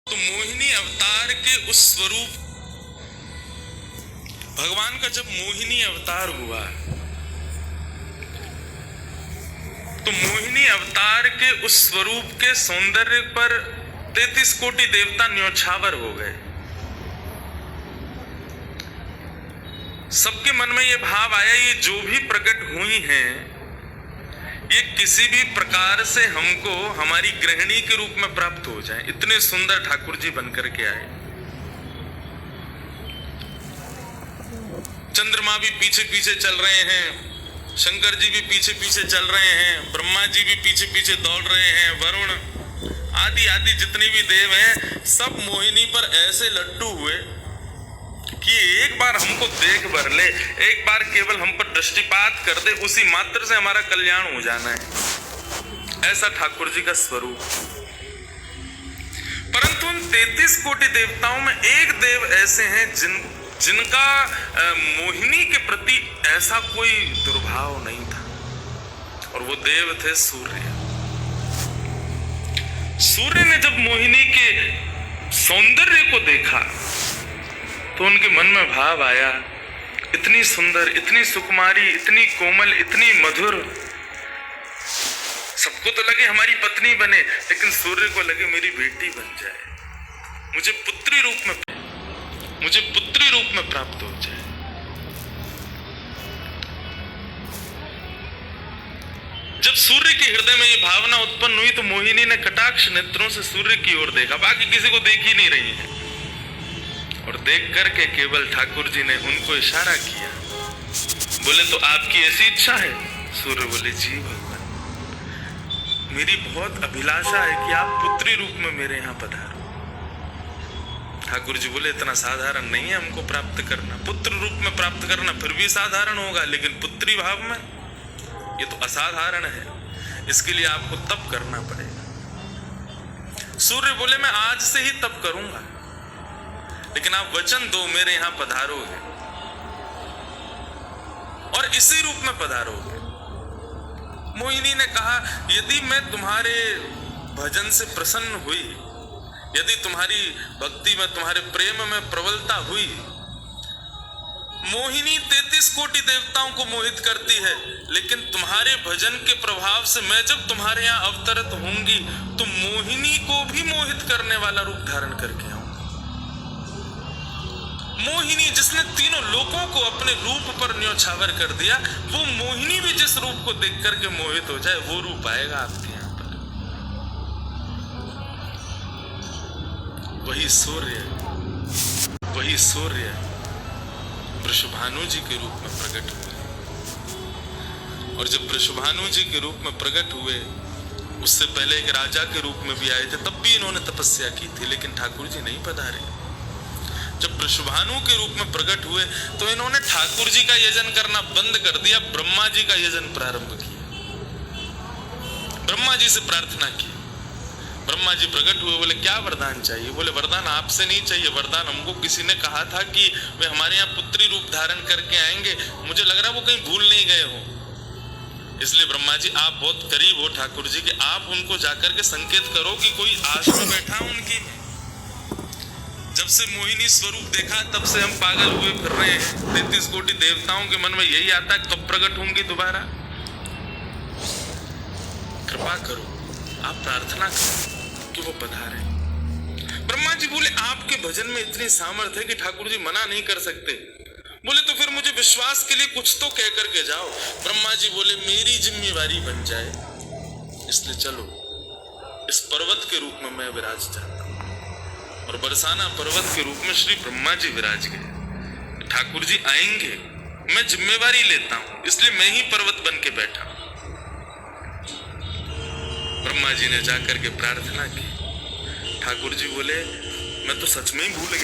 तो मोहिनी अवतार के उस स्वरूप, भगवान का जब मोहिनी अवतार हुआ तो मोहिनी अवतार के उस स्वरूप के सौंदर्य पर 33 कोटि देवता न्योछावर हो गए। सबके मन में ये भाव आया, ये जो भी प्रकट हुई हैं ये किसी भी प्रकार से हमको हमारी गृहिणी के रूप में प्राप्त हो जाए। इतने सुंदर ठाकुर जी बनकर के आए। चंद्रमा भी पीछे पीछे चल रहे हैं, शंकर जी भी पीछे पीछे चल रहे हैं, ब्रह्मा जी भी पीछे पीछे दौड़ रहे हैं, वरुण आदि आदि जितने भी देव हैं सब मोहिनी पर ऐसे लट्टू हुए कि एक बार हमको देख भर ले, एक बार केवल हम पर दृष्टिपात कर दे, उसी मात्र से हमारा कल्याण हो जाना है। ऐसा ठाकुर जी का स्वरूप। परंतु उन 33 कोटि देवताओं में एक देव ऐसे हैं जिनका मोहिनी के प्रति ऐसा कोई दुर्भाव नहीं था, और वो देव थे सूर्य। सूर्य ने जब मोहिनी के सौंदर्य को देखा तो उनके मन में भाव आया, इतनी सुंदर, इतनी सुकुमारी, इतनी कोमल, इतनी मधुर, सबको तो लगे हमारी पत्नी बने, लेकिन सूर्य को लगे मेरी बेटी बन जाए, मुझे पुत्री रूप में प्राप्त हो जाए। जब सूर्य के हृदय में ये भावना उत्पन्न हुई तो मोहिनी ने कटाक्ष नेत्रों से सूर्य की ओर देखा, बाकी किसी को देख ही नहीं रही है, और देख करके केवल ठाकुर जी ने उनको इशारा किया, बोले तो आपकी ऐसी इच्छा है? सूर्य बोले जी भगवान, मेरी बहुत अभिलाषा है कि आप पुत्री रूप में मेरे यहाँ पधारो। ठाकुर जी बोले इतना साधारण नहीं है हमको प्राप्त करना, पुत्र रूप में प्राप्त करना फिर भी साधारण होगा, लेकिन पुत्री भाव में ये तो असाधारण है, इसके लिए आपको तप करना पड़ेगा। सूर्य बोले मैं आज से ही तप करूंगा, लेकिन आप वचन दो मेरे यहां पधारोगे और इसी रूप में पधारोगे। मोहिनी ने कहा यदि मैं तुम्हारे भजन से प्रसन्न हुई, यदि तुम्हारी भक्ति में, तुम्हारे प्रेम में प्रबलता हुई, मोहिनी 33 कोटि देवताओं को मोहित करती है, लेकिन तुम्हारे भजन के प्रभाव से मैं जब तुम्हारे यहाँ अवतरित होंगी तो मोहिनी को भी मोहित करने वाला रूप धारण करके आऊंगा। मोहिनी जिसने तीनों लोकों को अपने रूप पर न्योछावर कर दिया, वो मोहिनी भी जिस रूप को देख करके मोहित हो जाए, वो रूप आएगा आपके यहाँ पर। वही सूर्य वृषभानु जी के रूप में प्रकट हुए, और जब वृषभानु जी के रूप में प्रकट हुए, उससे पहले एक राजा के रूप में भी आए थे, तब भी इन्होंने तपस्या की थी, लेकिन ठाकुर जी नहीं पधारे। जब वृषभानु के रूप में प्रकट हुए तो इन्होंने ठाकुर जी का यजन करना बंद कर दिया, ब्रह्मा जी का यजन प्रारंभ किया। ब्रह्मा जी से प्रार्थना की, ब्रह्मा जी प्रकट हुए, बोले क्या वरदान चाहिए? बोले वरदान आपसे नहीं चाहिए, वरदान हमको किसी ने कहा था कि वे हमारे यहाँ पुत्री रूप धारण करके आएंगे, मुझे लग रहा है वो कहीं भूल नहीं गए हो, इसलिए ब्रह्मा जी आप बहुत करीब हो ठाकुर जी के, आप उनको जाकर के संकेत करो कि कोई आस में बैठा उनकी। जब से मोहिनी स्वरूप देखा तब से हम पागल हुए फिर रहे हैं। 33 कोटि देवताओं के मन में यही आता है कब प्रकट होंगी दोबारा, कृपा करो, आप प्रार्थना करो कि वो पधारे। ब्रह्मा जी बोले आपके भजन में इतनी सामर्थ्य है कि ठाकुर जी मना नहीं कर सकते। बोले तो फिर मुझे विश्वास के लिए कुछ तो कह करके जाओ। ब्रह्मा जी बोले मेरी जिम्मेवारी बन जाए, इसलिए चलो इस पर्वत के रूप में मैं विराज जाता हूं। और बरसाना पर्वत के रूप में श्री ब्रह्मा जी विराज गए। ठाकुर जी आएंगे, मैं जिम्मेवारी लेता हूं, इसलिए मैं ही पर्वत बन के बैठा। ब्रह्मा जी ने जाकर के प्रार्थना की। ठाकुर जी बोले मैं तो सच में ही भूल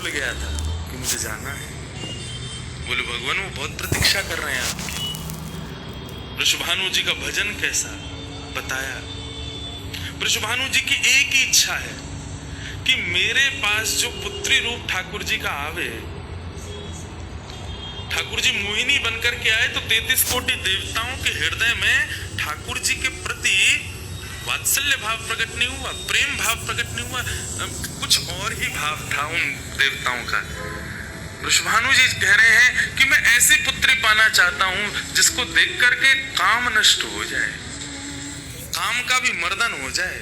गया था कि मुझे जाना है। बोले भगवान वो बहुत प्रतीक्षा कर रहे हैं आपकी। वृषभानु जी का भजन कैसा बताया। वृषभानु जी की एक ही इच्छा है कि मेरे पास जो पुत्री रूप ठाकुर जी का आवे, ठाकुर जी मोहिनी बनकर के आए तो 33 कोटि देवताओं के हृदय में ठाकुर जी के प्रति वात्सल्य भाव प्रकट नहीं हुआ, प्रेम भाव प्रकट नहीं हुआ, कुछ और ही भाव था उन देवताओं का। वृषभानु जी कह रहे हैं कि मैं ऐसी पुत्री पाना चाहता हूं जिसको देख करके काम नष्ट हो जाए, काम का भी मर्दन हो जाए,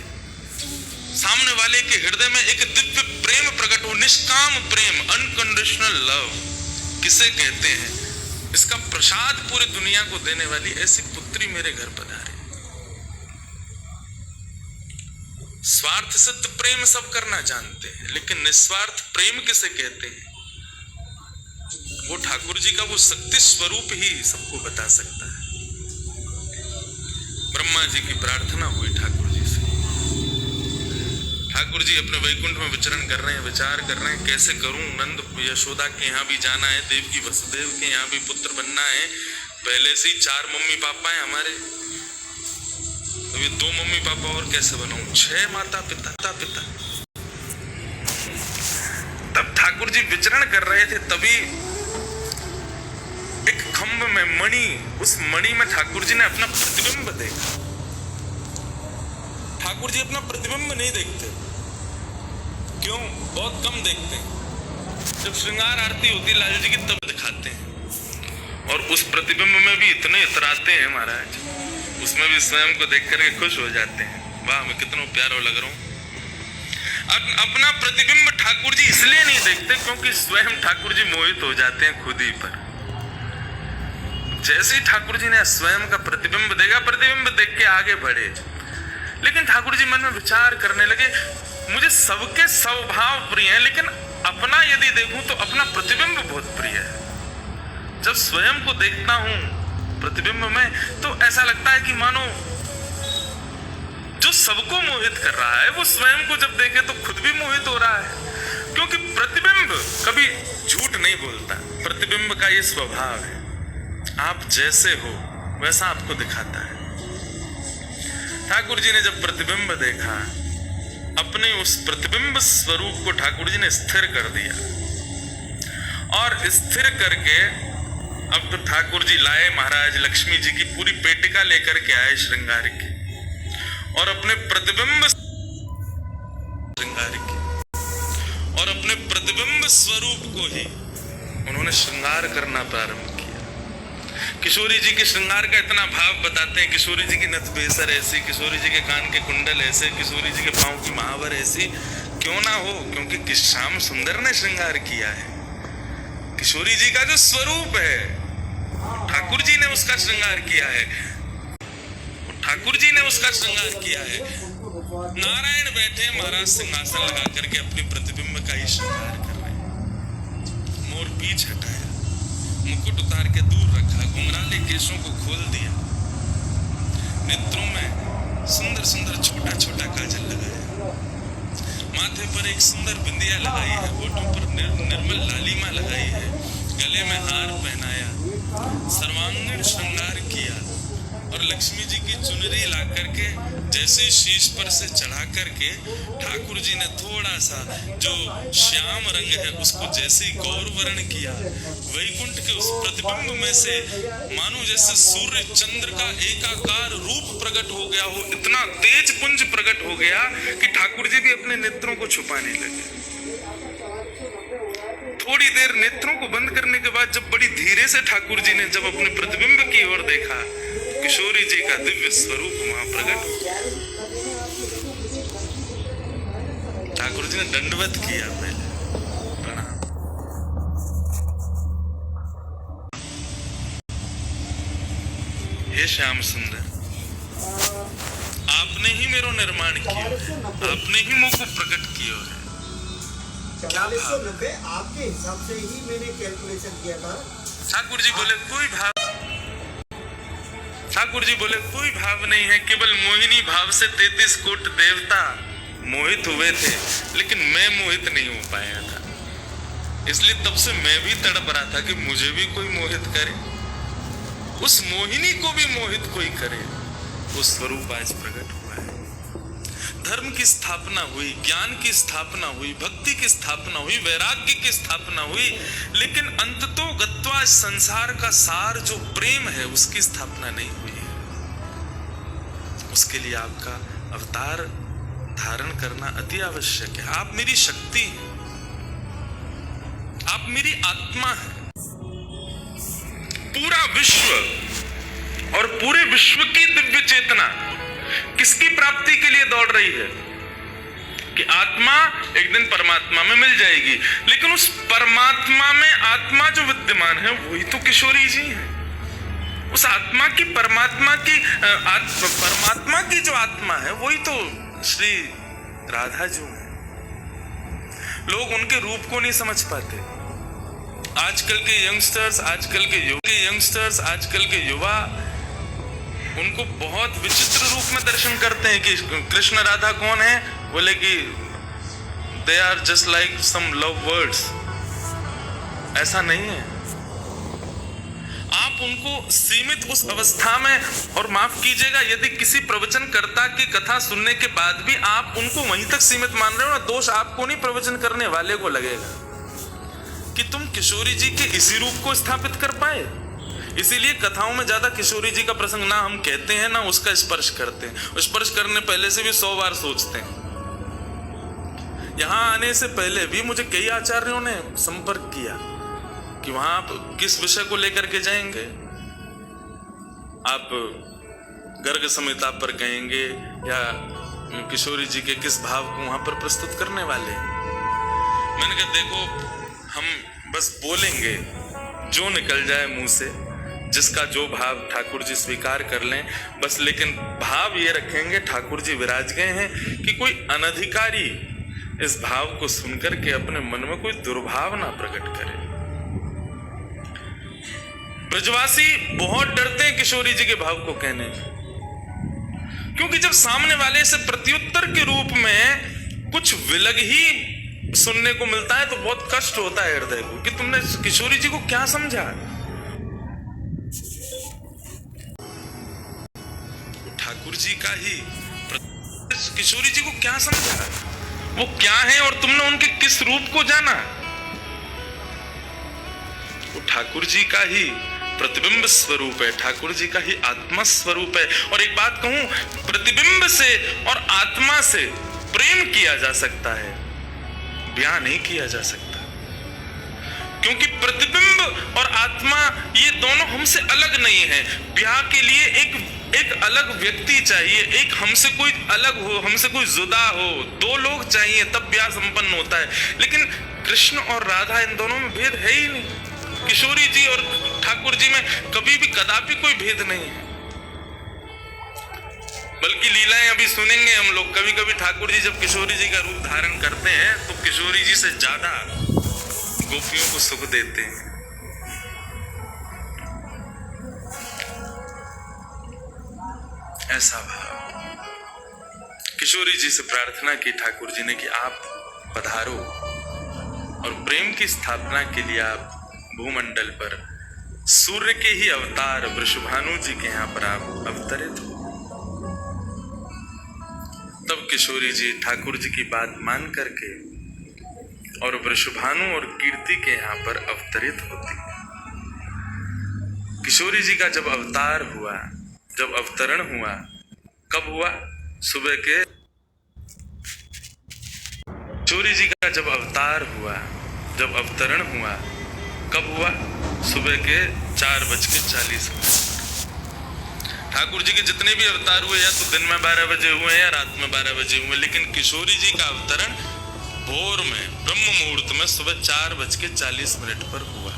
सामने वाले के हृदय में एक दिव्य प्रेम प्रकट हो, निष्काम प्रेम, अनकंडीशनल लव किसे कहते हैं, इसका प्रसाद पूरी दुनिया को देने वाली ऐसी पुत्री मेरे घर पधारे। स्वार्थ सिद्ध प्रेम सब करना जानते हैं, लेकिन निस्वार्थ प्रेम किसे कहते हैं, वो ठाकुर जी का वो शक्ति स्वरूप ही सबको बता सकता है। ब्रह्मा जी की प्रार्थना हुई ठाकुर जी से। ठाकुर जी अपने वैकुंठ में विचरण कर रहे हैं, विचार कर रहे हैं कैसे करूं, नंद यशोदा के यहाँ भी जाना है, देवकी वसुदेव के यहाँ भी पुत्र बनना है, पहले से ही 4 मम्मी पापा हैं हमारे, तो ये 2 मम्मी पापा और कैसे बनाऊं, 6 माता पिता। तब ठाकुर जी विचरण कर रहे थे, तभी एक खंभ में मणि, उस मणि में ठाकुर जी ने अपना प्रतिबिंब देखा। ठाकुर जी अपना प्रतिबिंब नहीं देखते, क्यों? बहुत कम देखते हैं। जब श्रृंगार आरती होती है लाल जी की तब दिखाते हैं, और उस प्रतिबिंब में भी इतने इतराते हैं महाराज, उसमें भी स्वयं को देख करके खुश हो जाते हैं, वाह मैं कितना प्यारा लग रहा हूं। अपना प्रतिबिंब ठाकुर जी इसलिए नहीं देखते क्योंकि स्वयं ठाकुर जी मोहित हो जाते हैं खुद ही पर। जैसे ही ठाकुर जी ने स्वयं का प्रतिबिंब देखा, प्रतिबिंब देख के आगे बढ़े, लेकिन ठाकुर जी मन में विचार करने लगे, मुझे सबके स्वभाव प्रिय है, लेकिन अपना यदि देखूं तो अपना प्रतिबिंब बहुत प्रिय है। जब स्वयं को देखता हूं प्रतिबिंब में तो ऐसा लगता है कि मानो जो सबको मोहित कर रहा है वो स्वयं को जब देखे तो खुद भी मोहित हो रहा है, क्योंकि प्रतिबिंब कभी झूठ नहीं बोलता। प्रतिबिंब का ये स्वभाव है, आप जैसे हो वैसा आपको दिखाता है। ठाकुर जी ने जब प्रतिबिंब देखा, अपने उस प्रतिबिंब स्वरूप को ठाकुर जी ने स्थिर कर दिया, और स्थिर करके अब तो ठाकुर जी लाए महाराज लक्ष्मी जी की पूरी पेटिका लेकर के आए श्रृंगार की, और अपने प्रतिबिंब श्रृंगार की, और अपने प्रतिबिंब स्वरूप को ही उन्होंने श्रृंगार करना प्रारंभ किया। किशोरी जी के श्रृंगार का इतना भाव बताते हैं, किशोरी जी की नथ बेसर ऐसी, किशोरी जी के कान के कुंडल ऐसे, किशोरी जी के पांव की महावर ऐसी, क्यों ना हो, क्योंकि श्याम सुंदर ने श्रृंगार किया है। किशोरी जी का जो स्वरूप है ठाकुर जी ने उसका श्रृंगार किया है, ठाकुर जी ने उसका श्रृंगार किया है। नारायण बैठे महाराज सिंहासन लगा करके अपने प्रतिबिंब का ही श्रृंगार कर रहे हैं। मोर पीछ हटाया, मुकुट उतार के दूर रखा, घुंघराले केशों को खोल दिया, नेत्रों में सुंदर सुंदर छोटा छोटा काजल लगाया, माथे पर एक सुंदर बिंदिया लगाई है, होठों पर निर्मल लालिमा लगाई है, गले में हार पहनाया, सर्वांगीण श्रृंगार किया, और लक्ष्मी जी की चुनरी ला करके जैसे शीश पर से चढ़ा करके ठाकुर जी ने थोड़ा सा जो श्याम रंग है उसको जैसे ही गौर वर्ण किया, वैकुंठ के उस प्रतिबिंब में से मानो जैसे सूर्य चंद्र का एकाकार रूप प्रकट हो गया हो, इतना तेज पुंज प्रकट हो गया कि ठाकुर जी भी अपने नेत्रों को छुपाने लगे। थोड़ी देर नेत्रों को बंद करने के बाद जब बड़ी धीरे से ठाकुर जी ने जब अपने प्रतिबिंब की ओर देखा, किशोरी जी का दिव्य स्वरूप वहां प्रकट हो गया। ठाकुर जी ने दंडवत किया, पहले प्रणाम। हे श्याम सुंदर, आपने ही मेरो निर्माण किया, आपने ही मुझको प्रकट किया है। 4090 आपके हिसाब से ही मैंने कैलकुलेशन किया था। ठाकुर जी बोले कोई भाव, ठाकुर जी बोले कोई भाव नहीं है, केवल मोहिनी भाव से 33 कोट देवता मोहित हुए थे, लेकिन मैं मोहित नहीं हो पाया था, इसलिए तब से मैं भी तड़प रहा था कि मुझे भी कोई मोहित करे, उस मोहिनी को भी मोहित कोई करे। वो स्वरूप आज प्रकट हुआ है। धर्म की स्थापना हुई, ज्ञान की स्थापना हुई, भक्ति की स्थापना हुई, वैराग्य की स्थापना हुई, लेकिन अंततो गत्वा संसार का सार जो प्रेम है उसकी स्थापना नहीं हुई है। उसके लिए आपका अवतार धारण करना अति आवश्यक है। आप मेरी शक्ति हैं, आप मेरी आत्मा हैं। पूरा विश्व और पूरे विश्व की दिव्य चेतना किसकी प्राप्ति के लिए दौड़ रही है? कि आत्मा एक दिन परमात्मा में मिल जाएगी, लेकिन उस परमात्मा में आत्मा जो विद्यमान है वही तो किशोरी जी है। उस आत्मा की परमात्मा की जो आत्मा है वही तो श्री राधा जी है। लोग उनके रूप को नहीं समझ पाते। आजकल के यंगस्टर्स, आजकल के युवा उनको बहुत विचित्र रूप में दर्शन करते हैं कि कृष्ण राधा कौन है, बोले कि they are just like some love words. ऐसा नहीं है। आप उनको सीमित उस अवस्था में, और माफ कीजिएगा यदि किसी प्रवचनकर्ता की कथा सुनने के बाद भी आप उनको वहीं तक सीमित मान रहे हो ना, दोष आपको नहीं, प्रवचन करने वाले को लगेगा कि तुम किशोरी जी के इसी रूप को स्थापित कर पाए। इसीलिए कथाओं में ज्यादा किशोरी जी का प्रसंग ना हम कहते हैं ना उसका स्पर्श करते हैं। स्पर्श करने पहले से भी 100 बार सोचते हैं। यहां आने से पहले भी मुझे कई आचार्यों ने संपर्क किया कि वहां आप किस विषय को लेकर के जाएंगे, आप गर्ग संहिता पर कहेंगे या किशोरी जी के किस भाव को वहां पर प्रस्तुत करने वाले हैं। मैंने कहा देखो, हम बस बोलेंगे जो निकल जाए मुंह से, जिसका जो भाव ठाकुर जी स्वीकार कर लें बस, लेकिन भाव ये रखेंगे ठाकुर जी विराज गए हैं कि कोई अनधिकारी इस भाव को सुनकर के अपने मन में कोई दुर्भाव ना प्रकट करे। ब्रजवासी बहुत डरते हैं किशोरी जी के भाव को कहने में, क्योंकि जब सामने वाले से प्रत्युत्तर के रूप में कुछ विलग ही सुनने को मिलता है तो बहुत कष्ट होता है हृदय को कि तुमने किशोरी जी को क्या समझा। ठाकुर जी का ही, किशोरी जी को क्या समझा, वो क्या है और तुमने उनके किस रूप को जाना। वो ठाकुर जी का ही प्रतिबिंब स्वरूप है, ठाकुर जी का ही आत्मा स्वरूप है। और एक बात कहूं, प्रतिबिंब से और आत्मा से प्रेम किया जा सकता है, ब्याह नहीं किया जा सकता, क्योंकि प्रतिबिंब और आत्मा ये दोनों हमसे अलग नहीं है। ब्याह के लिए एक अलग व्यक्ति चाहिए, एक हमसे कोई अलग हो, हमसे कोई जुदा हो, 2 लोग चाहिए तब ब्याह संपन्न होता है। लेकिन कृष्ण और राधा इन दोनों में भेद है ही नहीं। किशोरी जी और ठाकुर जी में कभी भी कदापि कोई भेद नहीं है। बल्कि लीलाएं अभी सुनेंगे हम लोग, कभी कभी ठाकुर जी जब किशोरी जी का रूप धारण करते हैं तो किशोरी जी से ज्यादा गोपियों को सुख देते हैं। ऐसा भाव। किशोरी जी से प्रार्थना की ठाकुर जी ने कि आप पधारो और प्रेम की स्थापना के लिए आप भूमंडल पर सूर्य के ही अवतार वृषभानु जी के यहाँ पर आप अवतरित हो। तब किशोरी जी ठाकुर जी की बात मान करके और वृषभानु और कीर्ति के यहाँ पर अवतरित होती। किशोरी जी का जब अवतार हुआ, जब अवतरण हुआ, कब हुआ? सुबह के, किशोरी जी का जब अवतार हुआ, जब अवतरण हुआ, कब हुआ? सुबह के 4:40 ठाकुर जी के जितने भी अवतार हुए या तो दिन में 12 बजे हुए या रात में 12 बजे हुए, लेकिन किशोरी जी का अवतरण भोर में ब्रह्म मुहूर्त में सुबह 4:40 पर हुआ।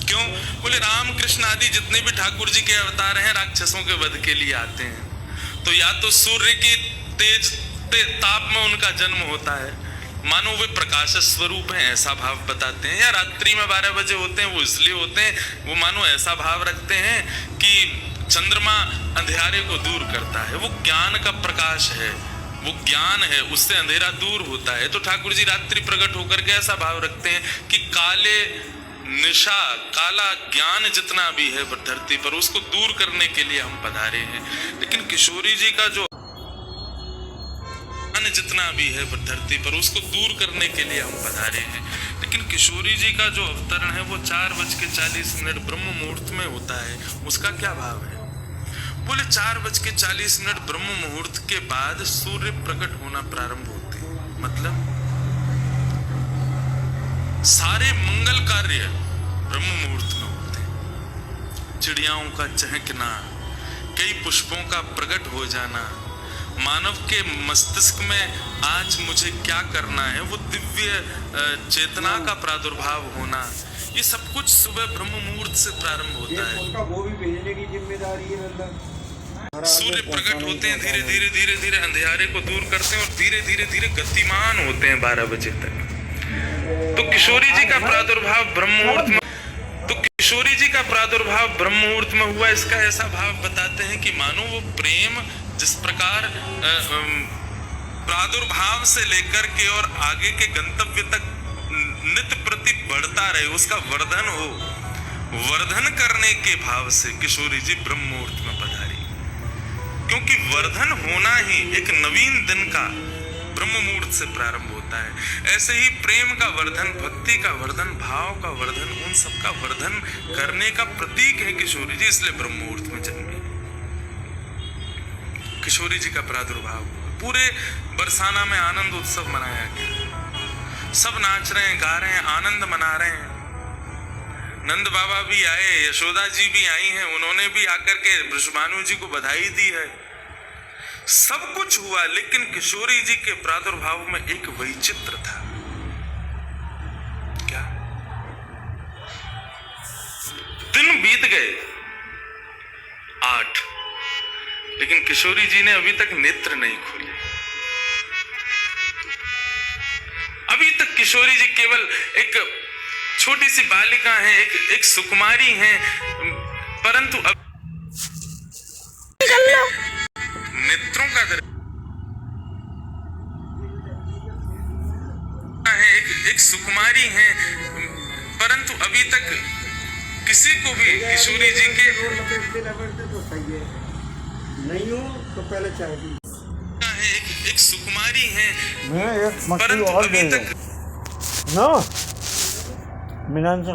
क्यों? बोले राम कृष्ण आदि जितने भी ठाकुर जी के अवतार हैं राक्षसों के वध के लिए आते हैं, तो या तो सूर्य की तेज ताप में उनका जन्म होता है, मानो वे प्रकाश स्वरूप हैं ऐसा भाव बताते हैं, या रात्रि में 12 बजे होते हैं, वो इसलिए होते हैं, वो मानो ऐसा भाव रखते हैं कि चंद्रमा अंधेरे को दूर करता है, वो ज्ञान का प्रकाश है, वो ज्ञान है, उससे अंधेरा दूर होता है। तो ठाकुर जी रात्रि प्रकट होकर के ऐसा भाव रखते हैं कि काले निशा, काला ज्ञान जितना भी है धरती पर, उसको दूर करने के लिए हम पधारे हैं। लेकिन किशोरी जी का जो जितना भी है धरती पर, उसको दूर करने के लिए हम पधारे हैं। लेकिन किशोरी जी का जो अवतरण है वो 4:40 ब्रह्म मुहूर्त में होता है। उसका क्या भाव है? बोले 4:40 ब्रह्म मुहूर्त के बाद सूर्य प्रकट होना प्रारंभ होते हैं। मतलब सारे मंगल कार्य ब्रह्म मुहूर्त में होते हैं। चिड़ियाओं का चहकना, कई पुष्पों का प्रकट हो जाना, मानव के मस्तिष्क में आज मुझे क्या करना है, वो दिव्य चेतना का प्रादुर्भाव होना, ये सब कुछ सुबह ब्रह्म मुहूर्त से प्रारंभ होता है। उनका वो भी भेजने की जिम्मेदारी है मतलब। सूर्य प्रकट होते हैं, धीरे धीरे धीरे धीरे अंधेरे को दूर करते हैं और धीरे धीरे धीरे गतिमान होते हैं 12 बजे तक। तो किशोरी जी का प्रादुर्भाव ब्रह्म मुहूर्त में हुआ। इसका ऐसा भाव बताते हैं कि मानो वो प्रेम जिस प्रकार प्रादुर्भाव से लेकर के और आगे के गंतव्य तक नित्य प्रति बढ़ता रहे, उसका वर्धन हो, वर्धन करने के भाव से किशोरी जी ब्रह्म मुहूर्त में पधारी। क्योंकि वर्धन होना ही एक नवीन दिन का ब्रह्म मुहूर्त से प्रारंभ होता है। ऐसे ही प्रेम का वर्धन, भक्ति का वर्धन, भाव का वर्धन, उन सब का वर्धन करने का प्रतीक है किशोरी जी, इसलिए ब्रह्म मुहूर्त में जन्मी। किशोरी जी का प्रादुर्भाव पूरे बरसाना में आनंद उत्सव मनाया गया। सब नाच रहे हैं, गा रहे हैं, आनंद मना रहे हैं। नंद बाबा भी आए, यशोदा जी भी आई हैं, उन्होंने भी आकर के वृषभानु जी को बधाई दी है। सब कुछ हुआ, लेकिन किशोरी जी के प्रादुर्भाव में एक वैचित्र था। क्या? दिन बीत गए 8, लेकिन किशोरी जी ने अभी तक नेत्र नहीं खोले। अभी तक किशोरी जी केवल एक छोटी सी बालिका हैं, एक सुकुमारी हैं, परंतु अब नेत्रों का है, एक सुकुमारी हैं, परंतु अभी तक किसी को भी किशोरी जी के तो सही है, नहीं हो तो पहले चाय पी। एक सुकुमारी हैं, मैं एक मछली परंतु और अभी दे तक दो ना, मिलन से